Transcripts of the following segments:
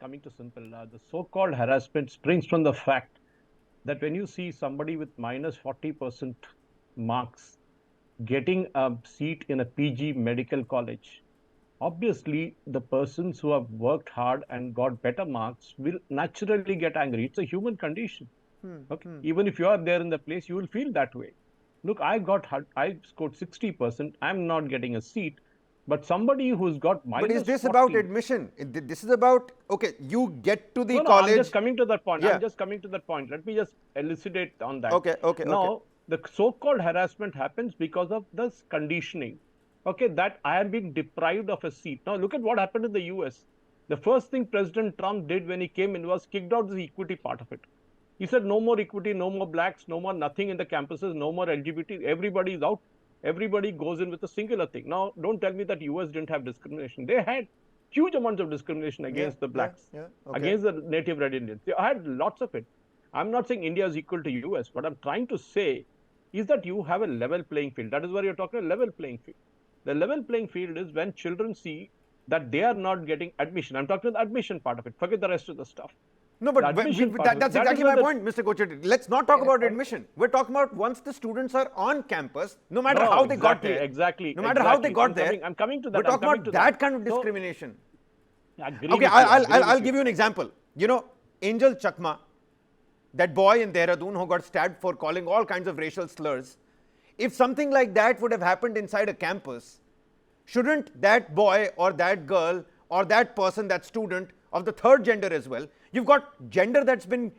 coming to simple. The so-called harassment springs from the fact that when you see somebody with minus 40% marks getting a seat in a PG medical college, obviously the persons who have worked hard and got better marks will naturally get angry. It's a human condition. Okay, even if you are there in the place, you will feel that way. Look, I scored 60%. I'm not getting a seat, but somebody who's got minus. But is this about admission? This is about, okay, you get to the college. I'm just coming to that point. Yeah. I'm just coming to that point. Let me just elucidate on that. Okay. Now, the so-called harassment happens because of this conditioning. Okay, that I am being deprived of a seat. Now, look at what happened in the US. The first thing President Trump did when he came in was kicked out the equity part of it. He said no more equity, no more blacks, no more nothing in the campuses, no more LGBT. Everybody is out. Everybody goes in with a singular thing. Now, don't tell me that US didn't have discrimination. They had huge amounts of discrimination against the blacks, against the native red Indians. They had lots of it. I'm not saying India is equal to US. What I'm trying to say is that you have a level playing field. That is where you're talking a level playing field. The level playing field is when children see that they are not getting admission. I'm talking the admission part of it. Forget the rest of the stuff. No, but that's exactly my point, Mr. Kocheti. Let's not talk about admission. We're talking about once the students are on campus, no matter how they got there. Exactly. No matter how they got there. I'm coming to that. We're talking about that kind of discrimination. Okay, I'll give you an example. You know, Angel Chakma, that boy in Dehradun who got stabbed for calling all kinds of racial slurs. If something like that would have happened inside a campus, shouldn't that boy or that girl or that person, that student of the third gender as well, you've got gender that's been,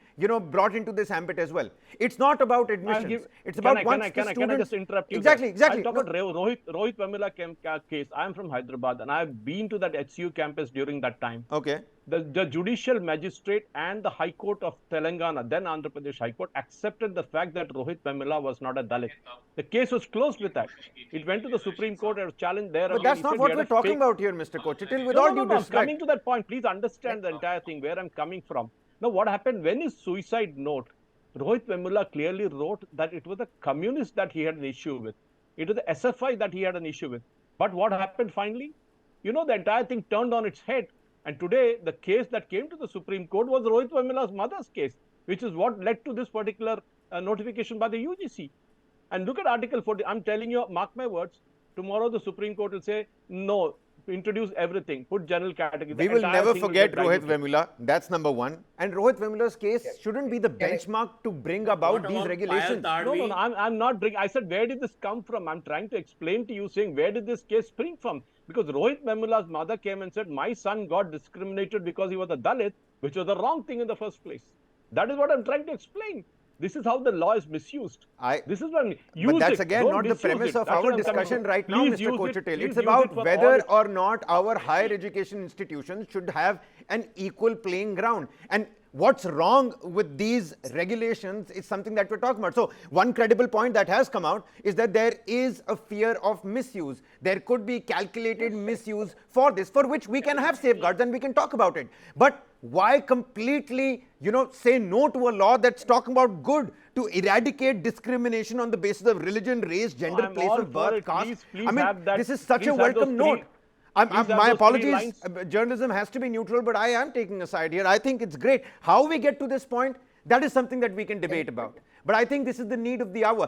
brought into this ambit as well. It's not about admissions. It's about once the students... Can I just interrupt you? Exactly. I'll talk about Rohit Vemula case. I'm from Hyderabad and I've been to that HCU campus during that time. Okay. The judicial magistrate and the High Court of Telangana, then Andhra Pradesh High Court, accepted the fact that Rohit Vemula was not a Dalit. The case was closed with that. It went to the Supreme Court and was challenged there. But that's not what we're talking about here, Mr. Kocheti. With all due respect. I'm coming to that point. Please understand the entire thing, where I'm coming from. Now, what happened when his suicide note, Rohit Vemula clearly wrote that it was the communists that he had an issue with. It was the SFI that he had an issue with. But what happened finally? The entire thing turned on its head. And today, the case that came to the Supreme Court was Rohit Vemula's mother's case, which is what led to this particular notification by the UGC. And look at Article 40. I'm telling you, mark my words, tomorrow the Supreme Court will say, no, introduce everything, put general category. We will never forget Rohit Vemula. That's number one. And Rohit Vemula's case shouldn't be the benchmark to bring about these regulations. No, I'm not bringing. I said, where did this come from? I'm trying to explain to you, saying, where did this case spring from? Because Rohit Vemula's mother came and said, my son got discriminated because he was a Dalit, which was the wrong thing in the first place. That is what I'm trying to explain. This is how the law is misused. This is when but that's again not the premise of our discussion right now, Mr. Kocheti. It's about whether or not our higher education institutions should have an equal playing ground. And what's wrong with these regulations is something that we're talking about. So one credible point that has come out is that there is a fear of misuse. There could be calculated misuse for this, for which we can have safeguards and we can talk about it. But why completely, say no to a law that's talking about good, to eradicate discrimination on the basis of religion, race, gender, place of birth, caste? I mean, this is such a welcome note. My apologies, journalism has to be neutral, but I am taking a side here. I think it's great. How we get to this point, that is something that we can debate about. But I think this is the need of the hour.